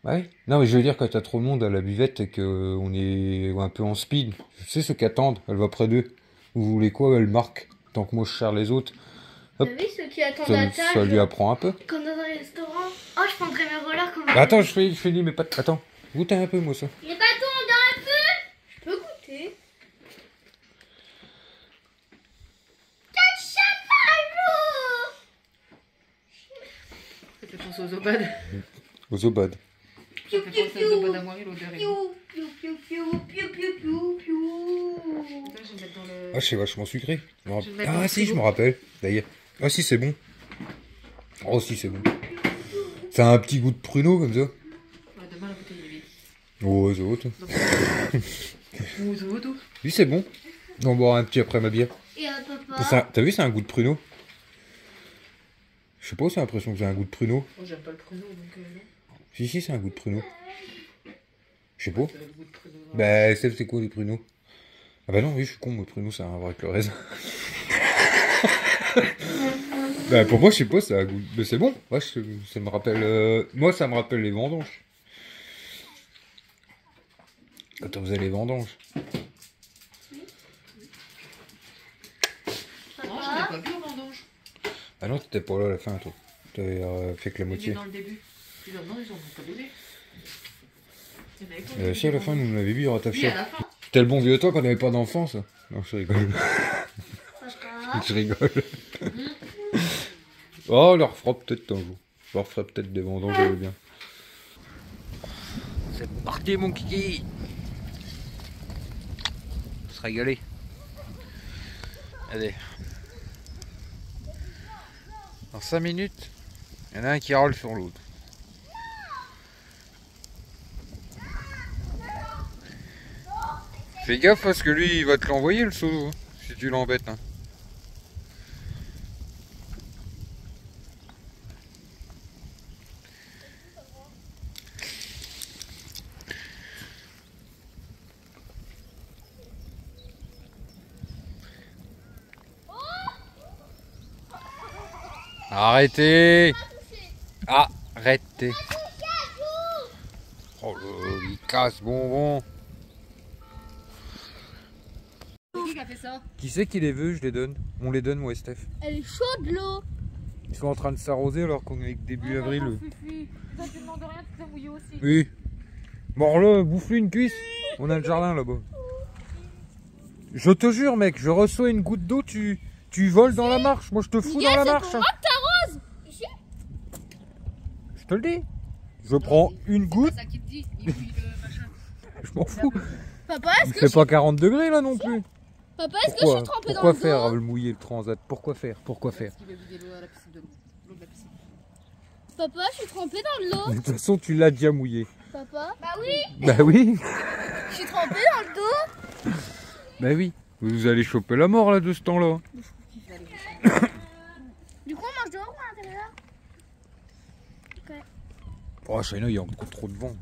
Ouais. Non mais je veux dire quand t'as trop de monde à la buvette et qu'on est un peu en speed, tu sais ceux qui attendent, elle va près d'eux. Vous voulez quoi, elle marque. Tant que moi je sers les autres. Vous savez ceux qui attendent à table. Ça lui apprend un peu. Comme dans un restaurant. Oh, je prendrais mes rollers comme. Attends, je fais mes pâtes. Attends, goûtez un peu moi ça. Les bâtons dans un peu. Je peux goûter. Ça fait penser aux obades. Aux obades. Ça fait penser aux obades à Moiri, l'odeur est bonne. Piou, piou, piou, piou, piou. Là, je vais mettre dans le... Ah, c'est vachement sucré. Je vais le mettre dans Ah le si, je frigo. me rappelle, d'ailleurs. Ah si, c'est bon. Oh si, c'est bon. Ça a un petit goût de pruneau comme ça. Ouais, demain, la bouteille est vide. Oh, c'est autre. Ou c'est autre. Oui, c'est bon. On va boire un petit après ma bière. Et papa. T'as vu, c'est un goût de pruneau. Je sais pas, c'est l'impression que c'est un goût de pruneau. Moi, j'aime pas le pruneau, donc non. Si, si, c'est un goût de pruneau. Je sais pas. C'est le goût de pruneau. Bah, c'est quoi les pruneaux? Ah bah non, oui, je suis con, moi, le pruneau, ça a rien à voir avec le raisin. Bah, pour moi, je sais pas, ça a un goût. Mais c'est bon. Ouais, ça me rappelle. Moi, ça me rappelle les vendanges. Quand on faisait les vendanges. Non, j'en ai pas vu au vendange. Ah non, t'étais pas là à la fin, toi. T'avais fait que la Il est moitié. dans le début. Non, ils en ont pas donné. Il y en avait pas Si, à la fin, nous, on avait vu, Oui, à ratafia. la fin. C'était le bon vieux temps quand on n'avait pas d'enfants, ça. Non, je rigole. Papa. Je rigole. Oh, on leur fera peut-être un jour. On leur ferait peut-être des vendanges, j'avais bien. C'est parti, mon kiki. On va se régaler. Allez. Dans 5 minutes, il y en a un qui râle sur l'autre. Fais gaffe parce que lui, il va te l'envoyer le seau, hein, si tu l'embêtes. Hein. Arrêtez! Arrêtez! Oh là, il casse bonbon! C'est qui a fait ça? Qui c'est qui les veut? Je les donne. On les donne, moi et Steph. Elle est chaude l'eau. Ils sont en train de s'arroser alors qu'on est début avril. Toi, tu demandes rien, tu t'es mouillé aussi. Oui. Bon là, bouffe-lui une cuisse. On a le jardin là-bas. Je te jure, mec, je reçois une goutte d'eau, tu voles dans la marche. Moi, je te fous dans la marche. C'est pour moi que t'arroses. Ici. Je te le dis. Je prends une goutte, C'est ça qui te dit. Il mouille le machin. je m'en fous. Papa, Il est-ce que fait pas 40 degrés là non plus. Papa, est-ce que je suis trempée dans Pourquoi le faire dos? le mouiller le transat? Pourquoi faire? Pourquoi faire? Parce qu'il veut vider l'eau à la piscine de l'eau. L'eau de la piscine. Papa, je suis trempée dans le De dos. toute façon, tu l'as déjà mouillé. Papa. Bah oui. Bah oui. Je suis trempée dans le dos. Bah oui. Vous allez choper la mort là de ce temps-là. Du coup, on mange dehors ou à l'intérieur? Oh, China, il y a encore trop de vent.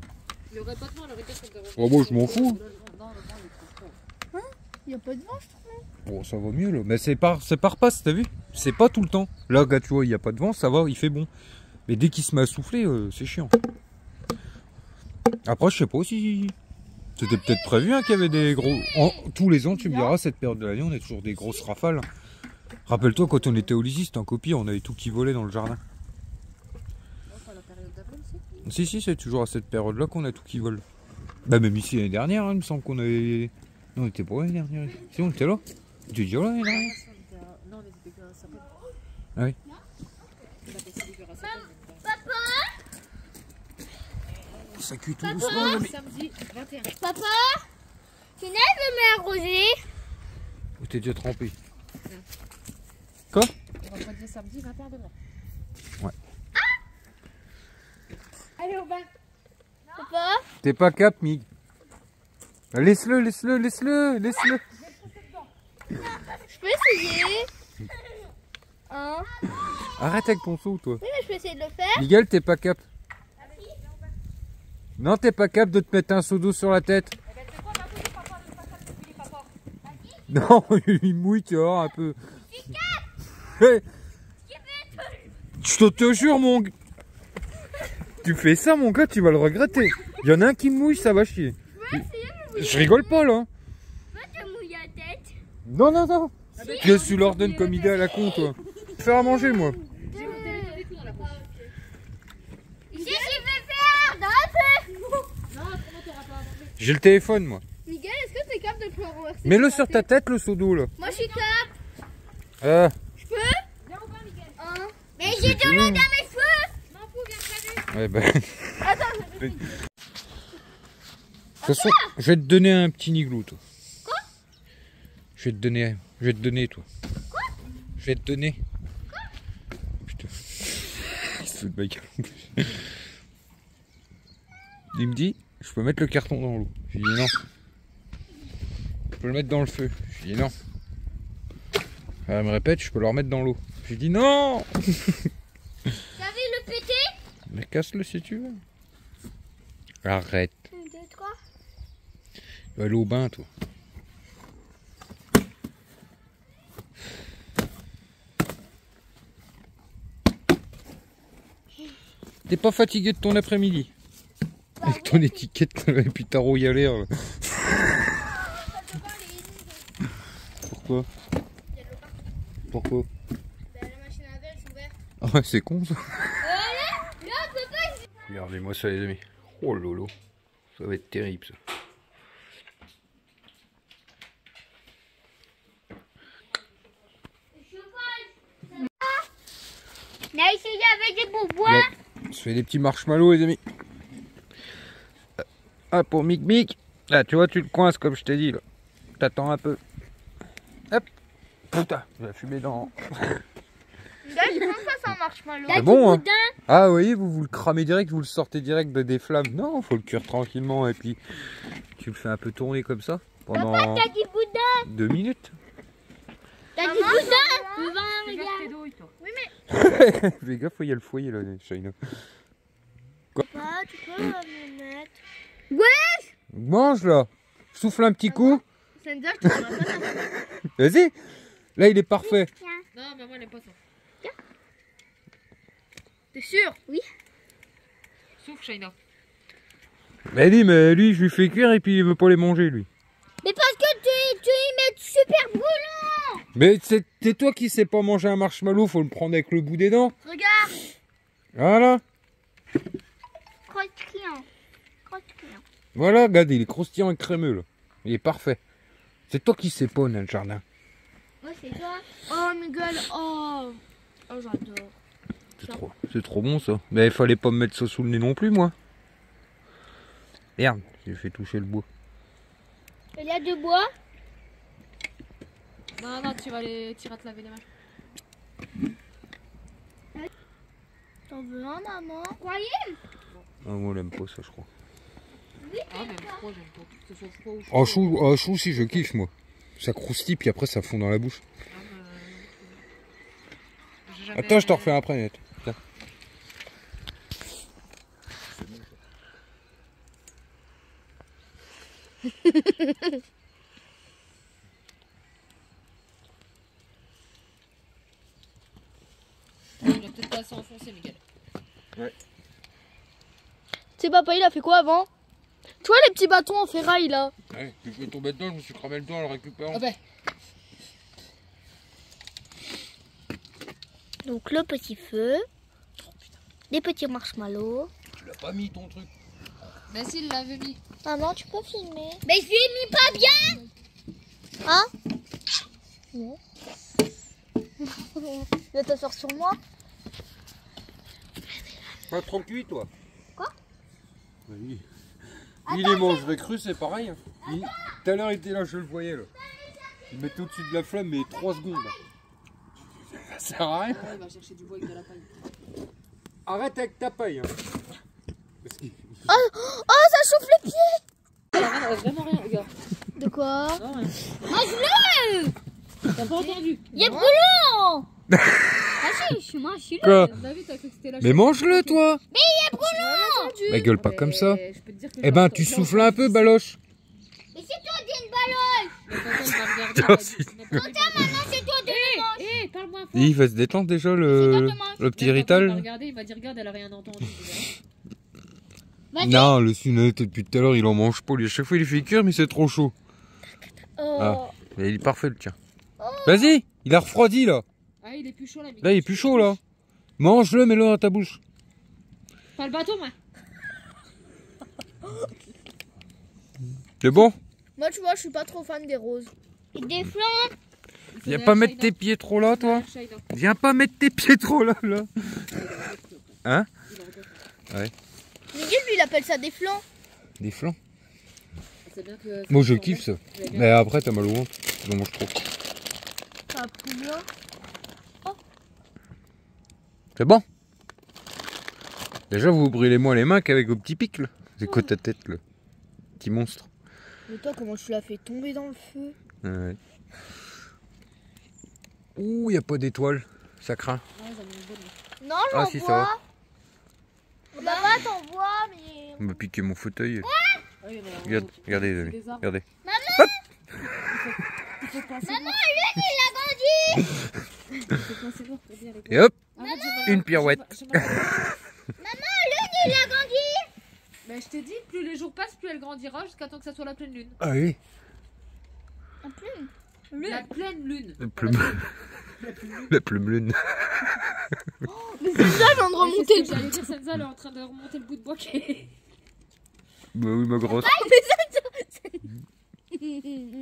Il n'y aurait pas de vent, il aurait peut-être qu'on Oh, moi, je m'en fous. Il n'y a pas de vent, je trouve. Bon, ça va mieux là. Mais c'est par passe, t'as vu? C'est pas tout le temps. Là, gars, tu vois, il n'y a pas de vent, ça va, il fait bon. Mais dès qu'il se met à souffler, c'est chiant. Après, je sais pas si. C'était peut-être prévu hein, qu'il y avait des gros. Tous les ans, tu me diras, cette période de l'année, on a toujours des grosses rafales. Rappelle-toi, quand on était au lycée, c'était en copie, on avait tout qui volait dans le jardin. la période d'avril aussi. Si, c'est toujours à cette période-là qu'on a tout qui vole. Bah, même ici l'année dernière, hein, il me semble qu'on avait. Non, on était pas l'année dernière. Si, on était là. Tu dis là l'année dernière? Non, on était dégueu à sapin. Ah oui. On a passé dégueu à sapin. Ça cuit tout doucement. Samedi 21. Papa, tu n'aimes le m'arroser? Ou t'es déjà trempé? On va dire samedi 21 degrés. Ouais. Allez au bain. Papa, T'es pas cap, Mig. Bah, laisse-le. je peux essayer? Hein? Arrête avec ton seau, toi. Oui, mais je peux essayer de le faire. Miguel, t'es pas cap. Non, t'es pas cap de te mettre un seau d'eau sur la tête. Non, il mouille, tu vois, un peu. Hey. Je te jure, mon gars. Tu fais ça, mon gars, tu vas le regretter. Il y en a un qui me mouille, ça va chier. Je rigole pas, là. Moi, tu mouilles la tête. Non. Qu'est-ce que tu leur donnes comme idée à la con, toi? Faire à manger, moi. J'ai mon téléphone et tout dans la poche. Si je vais faire dans un peu. Non, comment t'auras pas à manger? J'ai le téléphone, moi. Miguel, est-ce que t'es capable de le renverser? Mets-le sur ta tête, le seau d'eau, là. Moi, je suis capable. Je peux? Viens au bain, Miguel. Hein? Mais j'ai de l'eau dans mes cheveux. M'en fous, viens te laver. Ouais, bah. Attends, je vais... toute façon, je vais te donner un petit niglou, toi. Quoi? Je vais te donner, toi. Quoi? Je vais te donner. Quoi? Putain. Il se fout de ma gueule en plus. Il me dit, je peux mettre le carton dans l'eau. Je lui dis non. Je peux le mettre dans le feu. Je lui dis non. Elle me répète, je peux le remettre dans l'eau. Je lui dis non. T'avais le pété? Mais casse-le si tu veux. Arrête. 1, 2, 3. Tu vas aller au bain, toi. T'es pas fatigué de ton après-midi? Avec ton étiquette et puis ta rouille à l'air. Pourquoi? Pourquoi? La machine à laver, elle est ouverte. Ah ouais, c'est con ça. Là, papa. Regardez-moi ça, les amis. Oh lolo. Ça va être terrible ça. On a essayé avec des pourboires. Là, on se fait des petits marshmallows, les amis. Ah, pour Mic Mic. Là, tu vois, tu le coinces comme je t'ai dit. Là. T'attends un peu. Hop. Putain, je vais fumer dans. Comment ça marshmallow? C'est bon, hein. Ah oui, vous le cramez direct, vous le sortez direct des flammes. Non, faut le cuire tranquillement et puis tu le fais un peu tourner comme ça pendant Papa, t'as dit boudin. 2 minutes. T'as dit boudin. Fais gaffe tes douilles, toi. Oui, mais. Fais gaffe, il y a le foyer là, Shaina. Papa, tu peux me mettre. Ouais. Mange là. Souffle un petit coup. C'est une tu pourras pas. Vas-y. Là, il est parfait. Non, maman, elle aime pas ça. T'es sûr? Oui. Souffle, Shaina. Mais lui, je lui fais cuire et puis il veut pas les manger, lui. Mais parce que tu y mets super brûlant. Mais c'est toi qui sais pas manger un marshmallow, faut le prendre avec le bout des dents. Regarde. Voilà. Croustillant. Croustillant. Voilà, regarde, il est croustillant et crémeux, là. Il est parfait. C'est toi qui sais pas, dans le jardin. Ouais, c'est toi. Oh, Miguel. Oh, j'adore. C'est trop bon, ça. Mais il fallait pas me mettre ça sous le nez non plus, moi. Merde, j'ai fait toucher le bois. Il y a du bois. Non, tu vas te laver les mains. T'en veux un, maman? Croyez? Ah, moi, j'aime pas ça, je crois. Ah, même froid, j'aime pas. Que ce soit froid ou chaud. Chou, si, je kiffe, moi. Ça croustille, puis après, ça fond dans la bouche. Attends, je te refais après, net. Tiens. Il va peut-être pas assez enfoncé, Miguel. Ouais. Tu sais, papa, il a fait quoi avant? Tu vois les petits bâtons en ferraille là? Ouais, je suis tombé dedans, je me suis cramé le doigt en le récupérant. Ah ben. Donc le petit feu, des petits marshmallows. Tu l'as pas mis ton truc. Mais s'il l'avait mis. Maman, tu peux filmer? Mais je l'ai mis pas bien. Hein? Non. Tu vas t'asseoir sur moi? Pas trop cuit, toi. Quoi? Oui. Il les mangerait cru, c'est pareil. Hein. Tout à l'heure, il était là, je le voyais. Là. Il mettait au-dessus de la flamme, mais 3 secondes. Là. Ça sert à rien. Ouais, il va chercher du bois avec de la paille. Arrête avec ta paille. Hein. Oh, ça chauffe les pieds! Vraiment rien, regarde. De quoi? Non, rien. Mange-le! T'as pas entendu? Il est brûlant! Ah si, moi je suis là. Quoi? David, t'as cru que c'était la Mais mange-le, toi. Mais il est brûlant! Ma gueule, pas comme ça. Je peux te dire que Eh ben, tu souffles un peu, baloche. Mais c'est toi qui une ballonne! Attends, si- Maintenant c'est toi de Hé, parle-moi fort. Il va se détendre déjà, le petit Il va rital. regarder, il va dire regarde, elle a rien entendu. Non, le sunette, depuis tout à l'heure, il en mange pas. Lui, à chaque fois, il fait cuire, mais c'est trop chaud. Oh. Ah, mais il est parfait, le tien. Vas-y, il a refroidi, là. Ah, il est plus chaud là. Là, il est plus chaud, là. Mange-le, mets-le dans ta bouche. Pas le bateau, moi. C'est bon? Moi tu vois, je suis pas trop fan des roses. Et des flancs? Viens pas mettre tes pieds trop là, toi. Viens pas mettre tes pieds trop là, là. Hein? Ouais. Miguel, lui, il appelle ça des flancs. Des flancs. C'est bien que... Moi je kiffe ça. Mais après t'as mal au ventre, j'en mange trop. Un poumon. C'est bon. Déjà vous brûlez moins les mains qu'avec vos petits pics là. C'est quoi ta tête là? Petit monstre. Mais toi, comment tu l'as fait tomber dans le feu? Ouais. Ouh, y a pas d'étoiles. Ça craint. Non, Ah, j'en si, ça vois. va. Papa, t'en vois, mais... On m'a piqué mon fauteuil. Oui, mais Regarde, regardez les amis. des arbres. Regardez. Maman, lui, il a grandi. Et hop, une pirouette. Maman, lui, il a grandi. Mais je t'ai dit, plus les jours passent, plus elle grandira jusqu'à temps que ça soit la pleine lune. Ah oui. Un plume. La pleine lune. La plume. La plume lune. Mais c'est ça, je viens de remonter le J'allais dire, Senza, elle est en train de remonter le bout de bois qui est... Bah oui, ma grosse.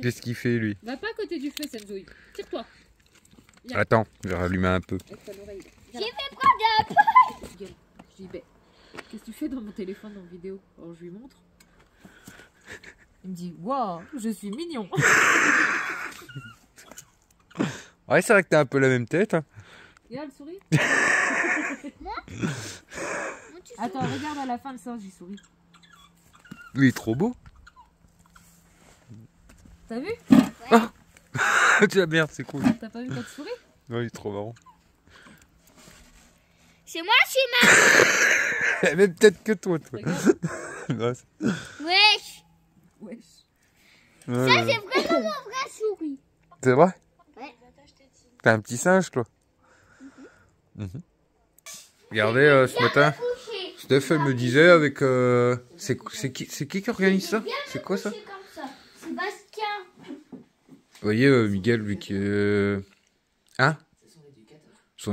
Qu'est-ce qu'il fait lui? Va pas à côté du feu, Senzoï. Tire-toi. Viens. Attends, je vais rallumer un peu. Avec ton oreille. J'ai fait prendre Gueule. Je dis, ben, qu'est-ce que tu fais dans mon téléphone en vidéo? Alors je lui montre. Il me dit, waouh, je suis mignon. Ouais, c'est vrai que t'as un peu la même tête. Hein. Regarde, elle sourit. Moi Attends, regarde à la fin de ça, j'y souris. Lui, il est trop beau. T'as vu? Tiens, merde, c'est cool. T'as pas vu quand tu souris? Ouais, il est trop marrant. C'est moi, je suis ma... Même peut-être que toi, toi. Regarde. Ouais, Wesh. Wesh. ouais, Ça, c'est vraiment mon vrai souris. c'est vrai? Ouais. T'es un petit singe, toi. Regardez, ce matin, Couché. Steph, elle me disait avec... c'est qui organise ça? C'est quoi ça? Couché comme ça. Sébastien. Vous voyez, Miguel, lui qui... Hein?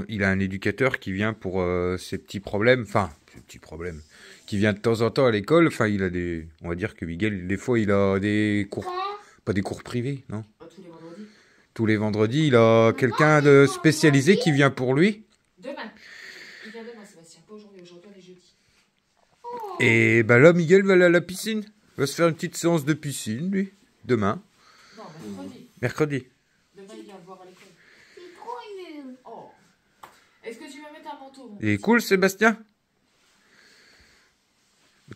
Il a un éducateur qui vient pour ses petits problèmes, enfin, ses petits problèmes, qui vient de temps en temps à l'école, enfin, il a des... On va dire que Miguel, des fois, il a des cours... Pas des cours privés, non? Tous les vendredis. Tous les vendredis, il a quelqu'un de spécialisé qui vient pour lui. Demain. Il vient demain, Sébastien. Pas aujourd'hui. Aujourd'hui, on est jeudi. Et bah là, Miguel va aller à la piscine. Il va se faire une petite séance de piscine, lui, demain. Non, mercredi. Mercredi. Demain, il vient voir à l'école. C'est trop nul. Oh. Est-ce que tu vas mettre un manteau? Il est cool, Sébastien?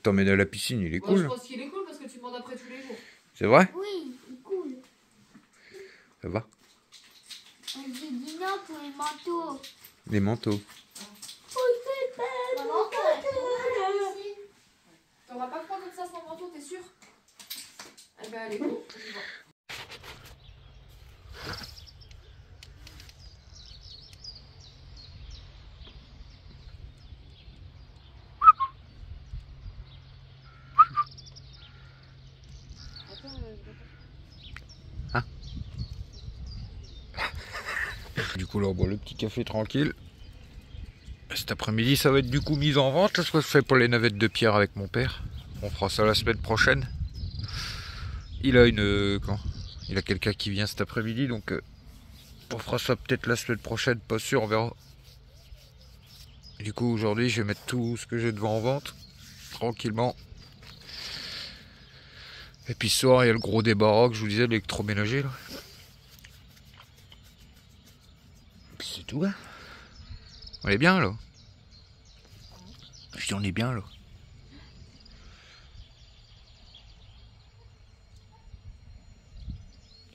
T'emmènes à la piscine, il est Moi, je cool. pense qu'il est cool parce que tu demandes après tous les jours. C'est vrai? Oui, c'est cool. Ça va. On dit non pour les manteaux. Les manteaux. Maman, T'auras pas froid comme ça sans manteau, t'es sûr? Eh ben, allez, go, on y va. Du coup, là, on boit le petit café tranquille. Cet après-midi, ça va être du coup mis en vente. Ce que je fais pour les navettes de pierre avec mon père. On fera ça la semaine prochaine. Il a il a quelqu'un qui vient cet après-midi, donc on fera ça peut-être la semaine prochaine, pas sûr, on verra. Du coup, aujourd'hui, je vais mettre tout ce que j'ai devant en vente, tranquillement. Et puis ce soir, il y a le gros débarras que je vous disais, de l'électroménager, là. Et puis c'est tout, hein. On est bien, là. Je dis, on est bien, là.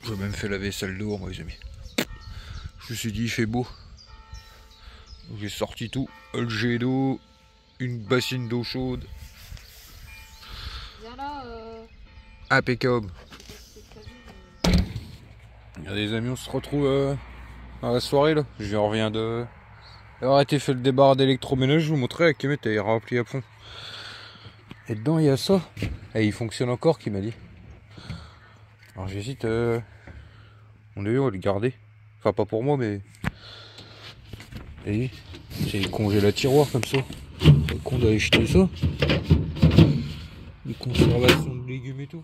J'ai même fait la vaisselle dehors, moi, les amis. Je me suis dit, il fait beau. Donc j'ai sorti tout. Le jet d'eau, une bassine d'eau chaude. Viens là, Impeccable. Regardez les amis, on se retrouve à la soirée là. Je reviens d'avoir été fait le débarras d'électroménage. Je vous montrerai avec Kemet, elle est remplie à fond. Et dedans il y a ça. Et il fonctionne encore, qui m'a dit. Alors j'hésite. On est où, on va le garder. Enfin pas pour moi mais. Et c'est le congélat-tiroir comme ça. C'est con d'aller jeter ça. Les conservations de légumes et tout.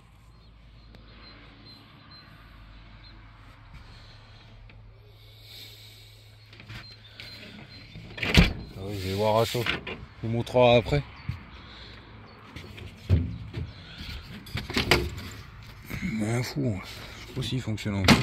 Ah oui, je vais voir à ça. Je vous montrera après. Un fou. Je sais pas s'il fonctionne encore.